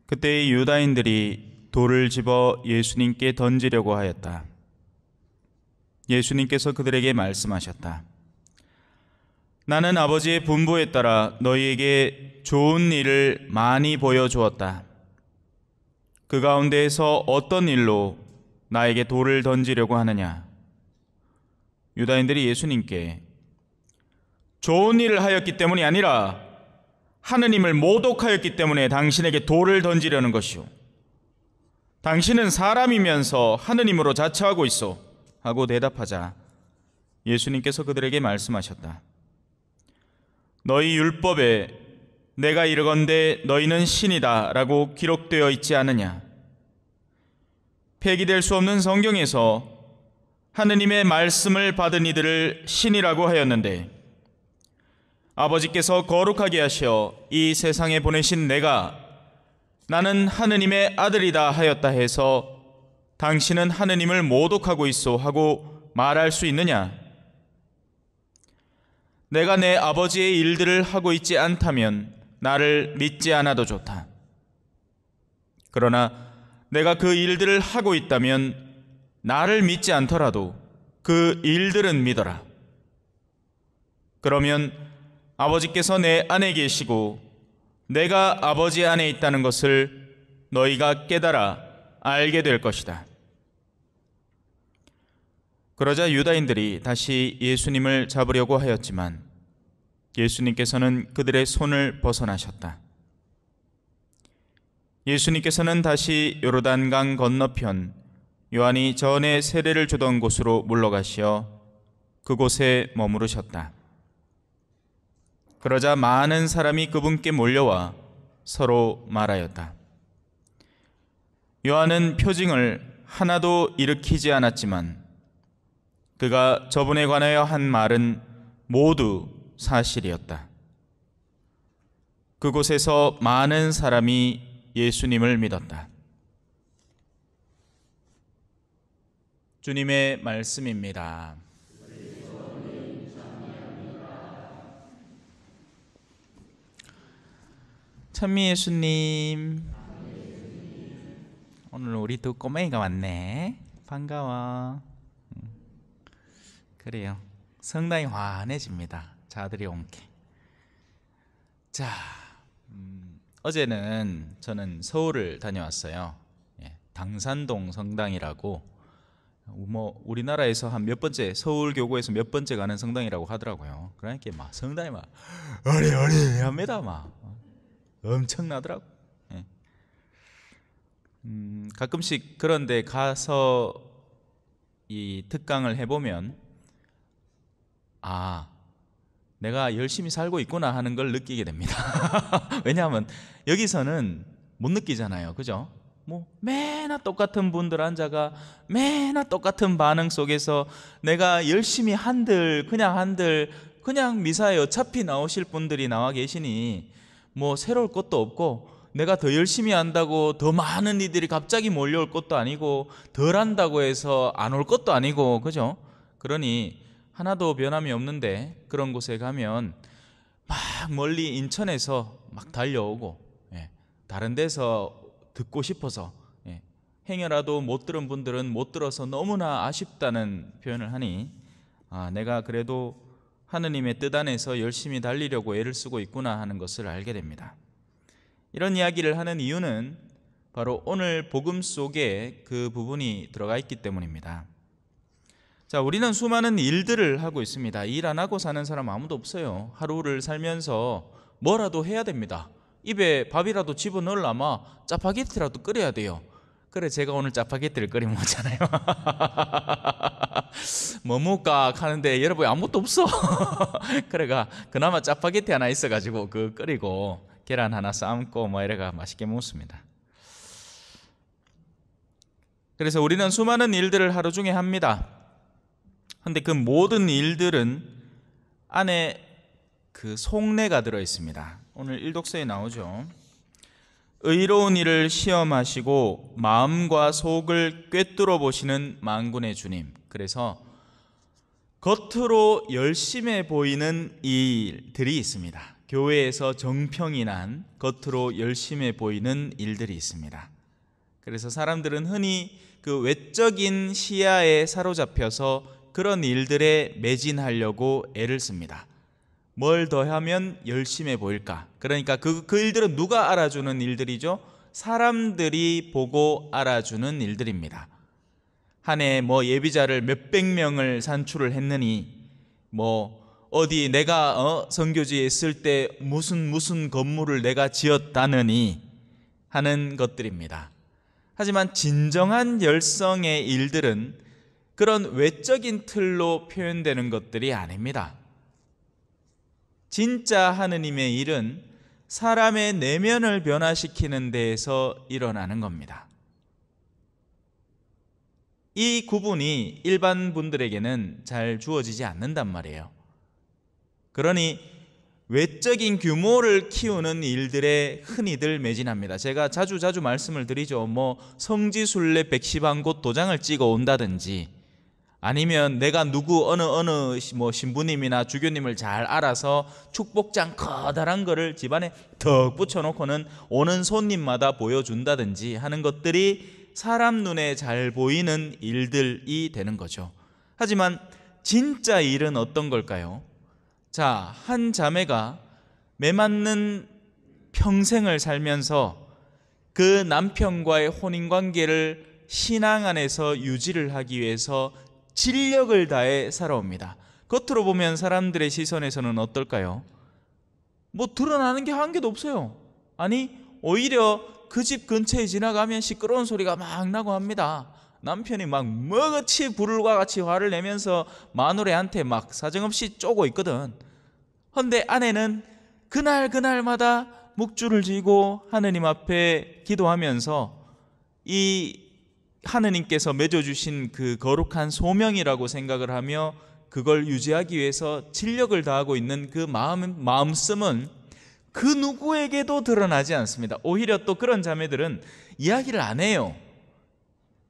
그때 유다인들이 돌을 집어 예수님께 던지려고 하였다. 예수님께서 그들에게 말씀하셨다. 나는 아버지의 분부에 따라 너희에게 좋은 일을 많이 보여주었다. 그 가운데에서 어떤 일로 나에게 돌을 던지려고 하느냐? 유다인들이 예수님께 좋은 일을 하였기 때문이 아니라 하느님을 모독하였기 때문에 당신에게 돌을 던지려는 것이오. 당신은 사람이면서 하느님으로 자처하고 있어 하고 대답하자 예수님께서 그들에게 말씀하셨다. 너희 율법에 내가 이르건대 너희는 신이다 라고 기록되어 있지 않느냐? 폐기될 수 없는 성경에서 하느님의 말씀을 받은 이들을 신이라고 하였는데 아버지께서 거룩하게 하셔 이 세상에 보내신 내가 나는 하느님의 아들이다 하였다 해서 당신은 하느님을 모독하고 있소 하고 말할 수 있느냐? 내가 내 아버지의 일들을 하고 있지 않다면 나를 믿지 않아도 좋다. 그러나 내가 그 일들을 하고 있다면 나를 믿지 않더라도 그 일들은 믿어라. 그러면 아버지께서 내 안에 계시고 내가 아버지 안에 있다는 것을 너희가 깨달아 알게 될 것이다. 그러자 유다인들이 다시 예수님을 잡으려고 하였지만 예수님께서는 그들의 손을 벗어나셨다. 예수님께서는 다시 요르단강 건너편 요한이 전에 세례를 주던 곳으로 물러가시어 그곳에 머무르셨다. 그러자 많은 사람이 그분께 몰려와 서로 말하였다. 요한은 표징을 하나도 일으키지 않았지만 그가 저분에 관하여 한 말은 모두 사실이었다. 그곳에서 많은 사람이 예수님을 믿었다. 주님의 말씀입니다. 찬미 예수님, 오늘 우리 두 꼬맹이가 왔네. 반가워. 그래요. 성당이 환해집니다. 자들이 온 게. 자, 어제는 저는 서울을 다녀왔어요. 당산동 성당이라고 우리나라에서 한 몇 번째, 서울교구에서 몇 번째 가는 성당이라고 하더라고요. 그러니까 막 성당이 막 어리어리합니다. 막 엄청나더라고. 가끔씩 그런데 가서 이 특강을 해보면 내가 열심히 살고 있구나 하는 걸 느끼게 됩니다. 왜냐하면 여기서는 못 느끼잖아요. 그죠? 매나 똑같은 분들 앉아가 매나 똑같은 반응 속에서 내가 열심히 그냥 미사에 어차피 나오실 분들이 나와 계시니 새로울 것도 없고 내가 더 열심히 한다고 더 많은 이들이 갑자기 몰려올 것도 아니고 덜 한다고 해서 안 올 것도 아니고, 그죠? 그러니 하나도 변함이 없는데 그런 곳에 가면 막 멀리 인천에서 막 달려오고 다른 데서 듣고 싶어서 행여라도 못 들은 분들은 못 들어서 너무나 아쉽다는 표현을 하니 내가 그래도 하느님의 뜻 안에서 열심히 달리려고 애를 쓰고 있구나 하는 것을 알게 됩니다. 이런 이야기를 하는 이유는 바로 오늘 복음 속에 그 부분이 들어가 있기 때문입니다. 자, 우리는 수많은 일들을 하고 있습니다. 일 안 하고 사는 사람 아무도 없어요. 하루를 살면서 뭐라도 해야 됩니다. 입에 밥이라도 집어넣으려면 짜파게티라도 끓여야 돼요. 그래, 제가 오늘 짜파게티를 끓여 먹잖아요. 뭐 먹을까 하는데 여러분 아무것도 없어. 그래가 그나마 짜파게티 하나 있어가지고 그 끓이고 계란 하나 삶고 이래가 맛있게 먹습니다. 그래서 우리는 수많은 일들을 하루 중에 합니다. 근데 그 모든 일들은 안에 그 속내가 들어 있습니다. 오늘 일독서에 나오죠. 의로운 일을 시험하시고 마음과 속을 꿰뚫어 보시는 만군의 주님. 그래서 겉으로 열심해 보이는 일들이 있습니다. 교회에서 정평이 난 겉으로 열심해 보이는 일들이 있습니다. 그래서 사람들은 흔히 그 외적인 시야에 사로잡혀서 그런 일들에 매진하려고 애를 씁니다. 뭘 더하면 열심해 보일까? 그러니까 그 일들은 누가 알아주는 일들이죠? 사람들이 보고 알아주는 일들입니다. 한 해 뭐 예비자를 몇백 명을 산출을 했느니, 뭐 어디 내가 선교지에 있을 때 무슨 건물을 내가 지었다느니 하는 것들입니다. 하지만 진정한 열성의 일들은 그런 외적인 틀로 표현되는 것들이 아닙니다. 진짜 하느님의 일은 사람의 내면을 변화시키는 데에서 일어나는 겁니다. 이 구분이 일반 분들에게는 잘 주어지지 않는단 말이에요. 그러니 외적인 규모를 키우는 일들에 흔히들 매진합니다. 제가 자주 말씀을 드리죠. 뭐 성지순례 110곳 도장을 찍어 온다든지, 아니면 내가 누구 어느 뭐 신부님이나 주교님을 잘 알아서 축복장 커다란 거를 집안에 턱 붙여놓고는 오는 손님마다 보여준다든지 하는 것들이 사람 눈에 잘 보이는 일들이 되는 거죠. 하지만 진짜 일은 어떤 걸까요? 자, 한 자매가 매맞는 평생을 살면서 그 남편과의 혼인관계를 신앙 안에서 유지를 하기 위해서 진력을 다해 살아옵니다. 겉으로 보면 사람들의 시선에서는 어떨까요? 뭐 드러나는 게 한 개도 없어요. 아니, 오히려 그 집 근처에 지나가면 시끄러운 소리가 막 나고 합니다. 남편이 막 뭐같이 불과 같이 화를 내면서 마누라한테 막 사정없이 쪼고 있거든. 헌데 아내는 그날마다 묵주를 지고 하느님 앞에 기도하면서 이 하느님께서 맺어주신 그 거룩한 소명이라고 생각을 하며 그걸 유지하기 위해서 진력을 다하고 있는 그 마음씀은 그 누구에게도 드러나지 않습니다. 오히려 또 그런 자매들은 이야기를 안 해요.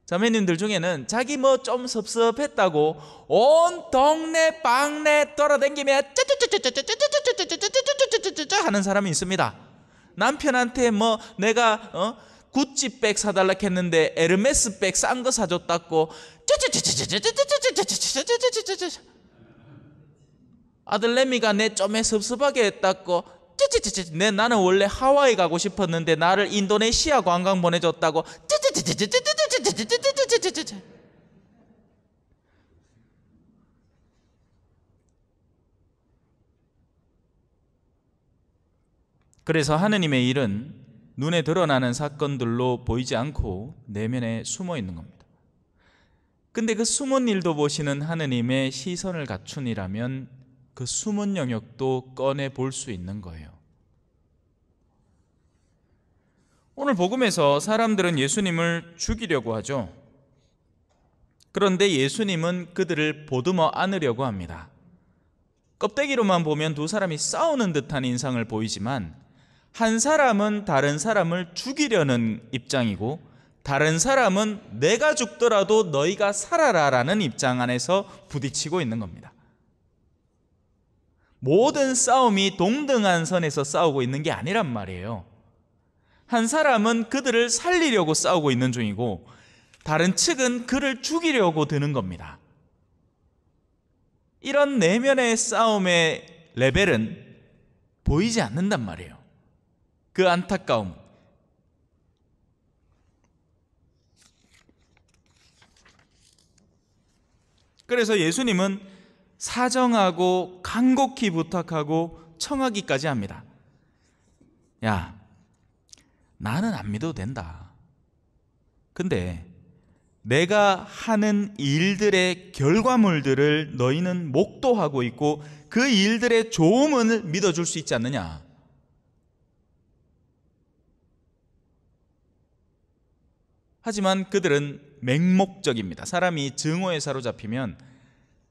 자매님들 중에는 자기 뭐 좀 섭섭했다고 온 동네 방네 돌아다니며 하는 사람이 있습니다. 남편한테 뭐 내가 구찌백 사달라 했는데 에르메스 백 싼 거 사줬다고 아들내미가 내 좀에 섭섭하게 했다고 나는 원래 하와이 가고 싶었는데 나를 인도네시아 관광 보내줬다고 그래서 하느님의 일은 눈에 드러나는 사건들로 보이지 않고 내면에 숨어 있는 겁니다. 근데 그 숨은 일도 보시는 하느님의 시선을 갖춘 이라면 그 숨은 영역도 꺼내 볼 수 있는 거예요. 오늘 복음에서 사람들은 예수님을 죽이려고 하죠. 그런데 예수님은 그들을 보듬어 안으려고 합니다. 껍데기로만 보면 두 사람이 싸우는 듯한 인상을 보이지만 한 사람은 다른 사람을 죽이려는 입장이고 다른 사람은 내가 죽더라도 너희가 살아라라는 입장 안에서 부딪히고 있는 겁니다. 모든 싸움이 동등한 선에서 싸우고 있는 게 아니란 말이에요. 한 사람은 그들을 살리려고 싸우고 있는 중이고 다른 측은 그를 죽이려고 드는 겁니다. 이런 내면의 싸움의 레벨은 보이지 않는단 말이에요. 그 안타까움. 그래서 예수님은 사정하고 간곡히 부탁하고 청하기까지 합니다. 야, 나는 안 믿어도 된다. 근데 내가 하는 일들의 결과물들을 너희는 목도하고 있고 그 일들의 좋음을 믿어줄 수 있지 않느냐. 하지만 그들은 맹목적입니다. 사람이 증오에 사로잡히면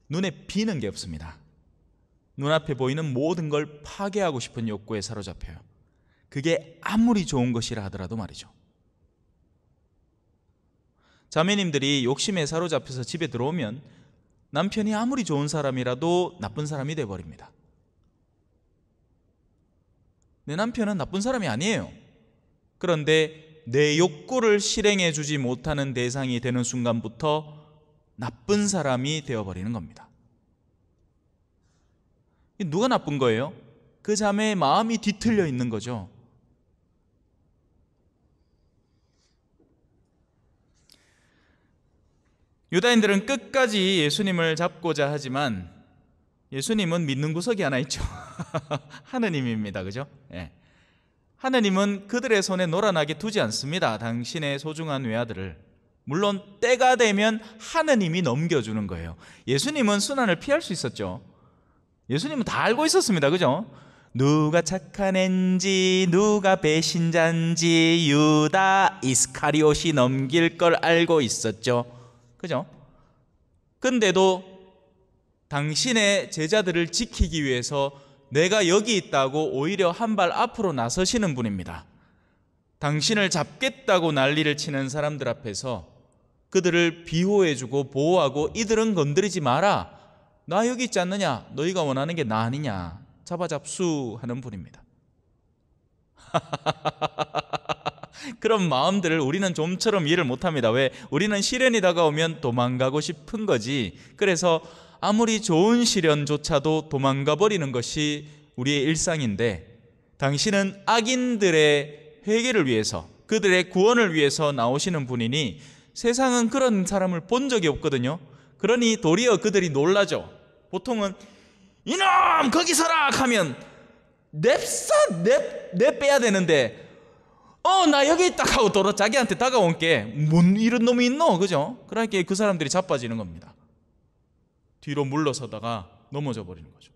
눈에 비는 게 없습니다. 눈앞에 보이는 모든 걸 파괴하고 싶은 욕구에 사로잡혀요. 그게 아무리 좋은 것이라 하더라도 말이죠. 자매님들이 욕심에 사로잡혀서 집에 들어오면 남편이 아무리 좋은 사람이라도 나쁜 사람이 돼버립니다. 내 남편은 나쁜 사람이 아니에요. 그런데 내 욕구를 실행해 주지 못하는 대상이 되는 순간부터 나쁜 사람이 되어버리는 겁니다. 누가 나쁜 거예요? 그 자매의 마음이 뒤틀려 있는 거죠. 유다인들은 끝까지 예수님을 잡고자 하지만 예수님은 믿는 구석이 하나 있죠. 하느님입니다. 그죠? 예. 하느님은 그들의 손에 놀아나게 두지 않습니다. 당신의 소중한 외아들을. 물론 때가 되면 하느님이 넘겨주는 거예요. 예수님은 순환을 피할 수 있었죠. 예수님은 다 알고 있었습니다. 그죠? 누가 착한 앤지 누가 배신자인지 유다 이스카리옷이 넘길 걸 알고 있었죠. 그죠? 근데도 당신의 제자들을 지키기 위해서 내가 여기 있다고 오히려 한 발 앞으로 나서시는 분입니다. 당신을 잡겠다고 난리를 치는 사람들 앞에서 그들을 비호해주고 보호하고 이들은 건드리지 마라. 나 여기 있지 않느냐? 너희가 원하는 게 나 아니냐? 잡아잡수 하는 분입니다. 그런 마음들을 우리는 좀처럼 이해를 못합니다. 왜? 우리는 시련이 다가오면 도망가고 싶은 거지. 그래서 아무리 좋은 시련조차도 도망가 버리는 것이 우리의 일상인데, 당신은 악인들의 회개를 위해서, 그들의 구원을 위해서 나오시는 분이니 세상은 그런 사람을 본 적이 없거든요. 그러니 도리어 그들이 놀라죠. 보통은 이놈 거기 서라 하면 냅 빼야 되는데 나 여기 있다 하고 도로 자기한테 다가온 게 뭔 이런 놈이 있노? 그죠? 그러니까 그 사람들이 자빠지는 겁니다. 뒤로 물러서다가 넘어져 버리는 거죠.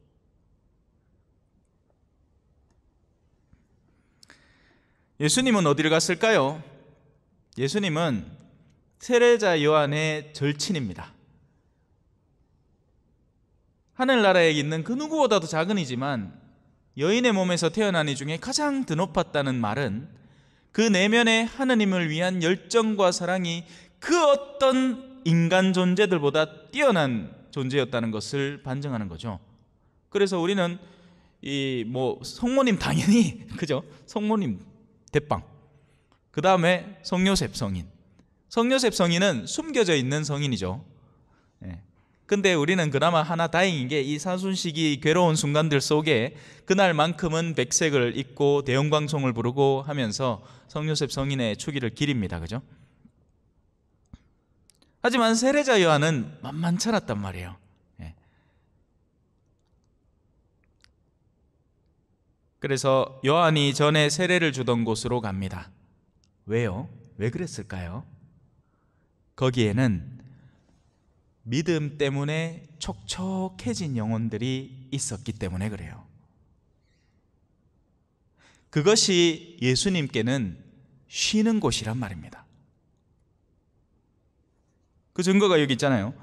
예수님은 어디를 갔을까요? 예수님은 세례자 요한의 절친입니다. 하늘나라에 있는 그 누구보다도 작은 이지만 여인의 몸에서 태어난 이 중에 가장 드높았다는 말은 그 내면의 하느님을 위한 열정과 사랑이 그 어떤 인간 존재들보다 뛰어난 존재였다는 것을 반증하는 거죠. 그래서 우리는 성모님 당연히 그죠? 성모님 대빵. 그 다음에 성요셉 성인. 성요셉 성인은 숨겨져 있는 성인이죠. 근데 우리는 그나마 하나 다행인 게 이 사순시기 괴로운 순간들 속에 그날만큼은 백색을 입고 대형광송을 부르고 하면서 성요셉 성인의 추기를 기립니다. 그죠? 하지만 세례자 요한은 만만찮았단 말이에요. 그래서 요한이 전에 세례를 주던 곳으로 갑니다. 왜요? 왜 그랬을까요? 거기에는 믿음 때문에 촉촉해진 영혼들이 있었기 때문에 그래요. 그것이 예수님께는 쉬는 곳이란 말입니다. 그 증거가 여기 있잖아요.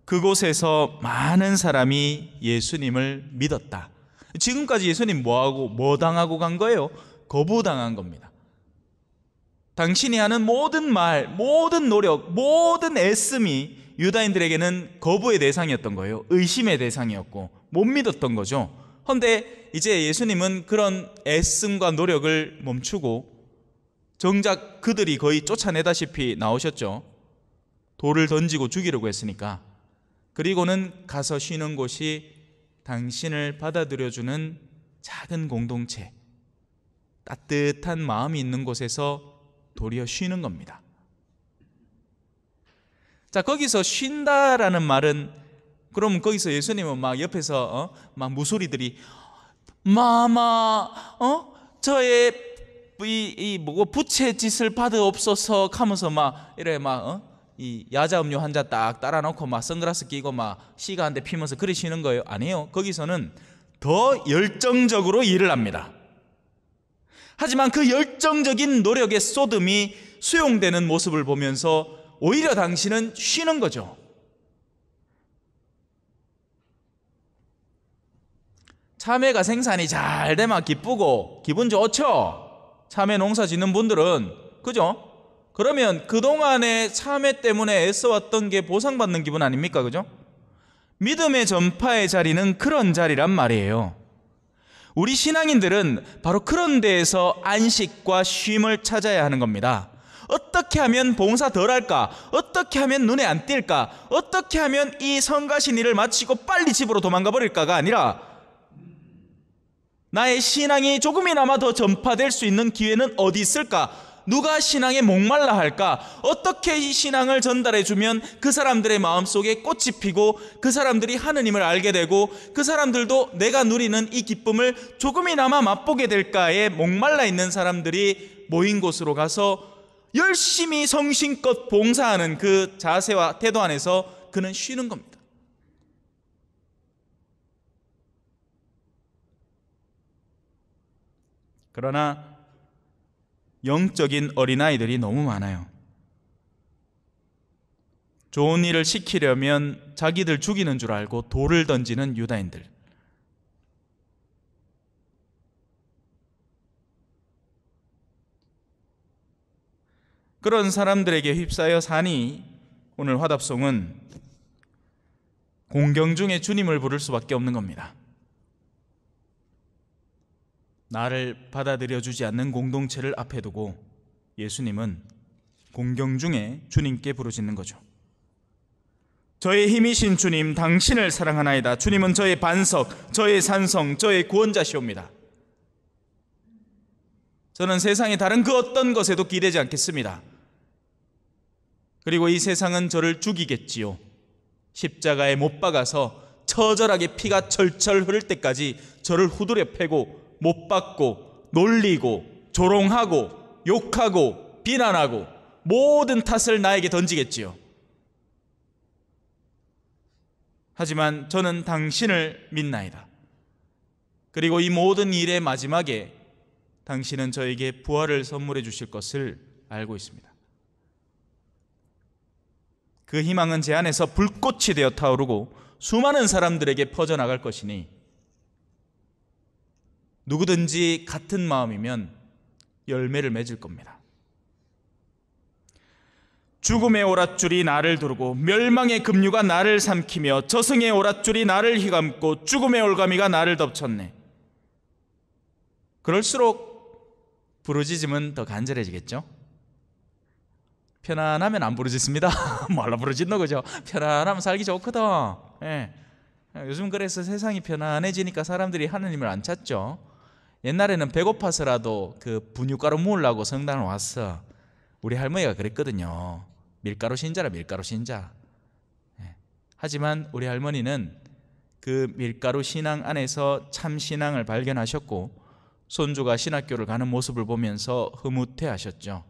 그곳에서 많은 사람이 예수님을 믿었다. 지금까지 예수님 뭐 당하고 간 거예요? 거부당한 겁니다. 당신이 하는 모든 말, 모든 노력, 모든 애씀이 유다인들에게는 거부의 대상이었던 거예요. 의심의 대상이었고 못 믿었던 거죠. 그런데 이제 예수님은 그런 애씀과 노력을 멈추고 정작 그들이 거의 쫓아내다시피 나오셨죠. 돌을 던지고 죽이려고 했으니까. 그리고는 가서 쉬는 곳이 당신을 받아들여주는 작은 공동체, 따뜻한 마음이 있는 곳에서 도리어 쉬는 겁니다. 자, 거기서 쉰다라는 말은, 그럼 거기서 예수님은 막 옆에서 막 무소리들이 마마 저의 부채 짓을 받으옵소서 하면서 막 이래 이 야자 음료 한 잔 딱 따라 놓고 막 선글라스 끼고 막 시가 한 대 피면서 그러시는 거예요? 아니에요. 거기서는 더 열정적으로 일을 합니다. 하지만 그 열정적인 노력의 쏟음이 수용되는 모습을 보면서 오히려 당신은 쉬는 거죠. 참외가 생산이 잘 되면 기쁘고 기분 좋죠. 참외 농사 짓는 분들은. 그죠? 그러면 그동안에 참회 때문에 애써왔던 게 보상받는 기분 아닙니까? 그죠? 믿음의 전파의 자리는 그런 자리란 말이에요. 우리 신앙인들은 바로 그런 데에서 안식과 쉼을 찾아야 하는 겁니다. 어떻게 하면 봉사 덜 할까? 어떻게 하면 눈에 안 띌까? 어떻게 하면 이 성가신 일을 마치고 빨리 집으로 도망가 버릴까가 아니라, 나의 신앙이 조금이나마 더 전파될 수 있는 기회는 어디 있을까? 누가 신앙에 목말라 할까? 어떻게 이 신앙을 전달해 주면 그 사람들의 마음속에 꽃이 피고 그 사람들이 하느님을 알게 되고 그 사람들도 내가 누리는 이 기쁨을 조금이나마 맛보게 될까에 목말라 있는 사람들이 모인 곳으로 가서 열심히 성심껏 봉사하는 그 자세와 태도 안에서 그는 쉬는 겁니다. 그러나 영적인 어린아이들이 너무 많아요. 좋은 일을 시키려면 자기들 죽이는 줄 알고 돌을 던지는 유다인들. 그런 사람들에게 휩싸여 사니 오늘 화답송은 공경 중에 주님을 부를 수밖에 없는 겁니다. 나를 받아들여 주지 않는 공동체를 앞에 두고 예수님은 공경 중에 주님께 부르짖는 거죠. 저의 힘이신 주님, 당신을 사랑하나이다. 주님은 저의 반석, 저의 산성, 저의 구원자시옵니다. 저는 세상의 다른 그 어떤 것에도 기대지 않겠습니다. 그리고 이 세상은 저를 죽이겠지요. 십자가에 못 박아서 처절하게 피가 철철 흐를 때까지 저를 후드려 패고 못 박고 놀리고 조롱하고 욕하고 비난하고 모든 탓을 나에게 던지겠지요. 하지만 저는 당신을 믿나이다. 그리고 이 모든 일의 마지막에 당신은 저에게 부활을 선물해 주실 것을 알고 있습니다. 그 희망은 제 안에서 불꽃이 되어 타오르고 수많은 사람들에게 퍼져나갈 것이니 누구든지 같은 마음이면 열매를 맺을 겁니다. 죽음의 오랏줄이 나를 두르고 멸망의 급류가 나를 삼키며 저승의 오랏줄이 나를 휘감고 죽음의 올가미가 나를 덮쳤네. 그럴수록 부르짖음은 더 간절해지겠죠? 편안하면 안 부르짖습니다. 뭐하러 부르짖노, 그죠? 편안하면 살기 좋거든. 예. 요즘 그래서 세상이 편안해지니까 사람들이 하느님을 안 찾죠. 옛날에는 배고파서라도 그 분유가루 모으려고 성당을 왔어. 우리 할머니가 그랬거든요. 밀가루 신자라, 밀가루 신자. 예. 하지만 우리 할머니는 그 밀가루 신앙 안에서 참 신앙을 발견하셨고 손주가 신학교를 가는 모습을 보면서 흐뭇해하셨죠.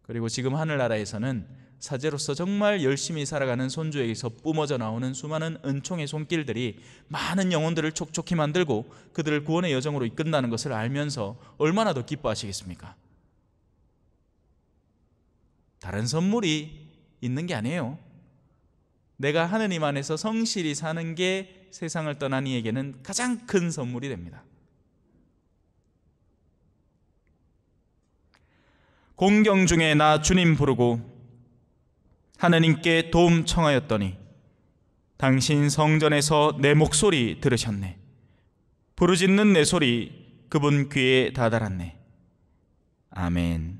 그리고 지금 하늘나라에서는 사제로서 정말 열심히 살아가는 손주에게서 뿜어져 나오는 수많은 은총의 손길들이 많은 영혼들을 촉촉히 만들고 그들을 구원의 여정으로 이끈다는 것을 알면서 얼마나 더 기뻐하시겠습니까? 다른 선물이 있는 게 아니에요. 내가 하느님 안에서 성실히 사는 게 세상을 떠난 이에게는 가장 큰 선물이 됩니다. 공경 중에 나 주님 부르고 하느님께 도움 청하였더니 당신 성전에서 내 목소리 들으셨네. 부르짖는 내 소리 그분 귀에 다다랐네. 아멘.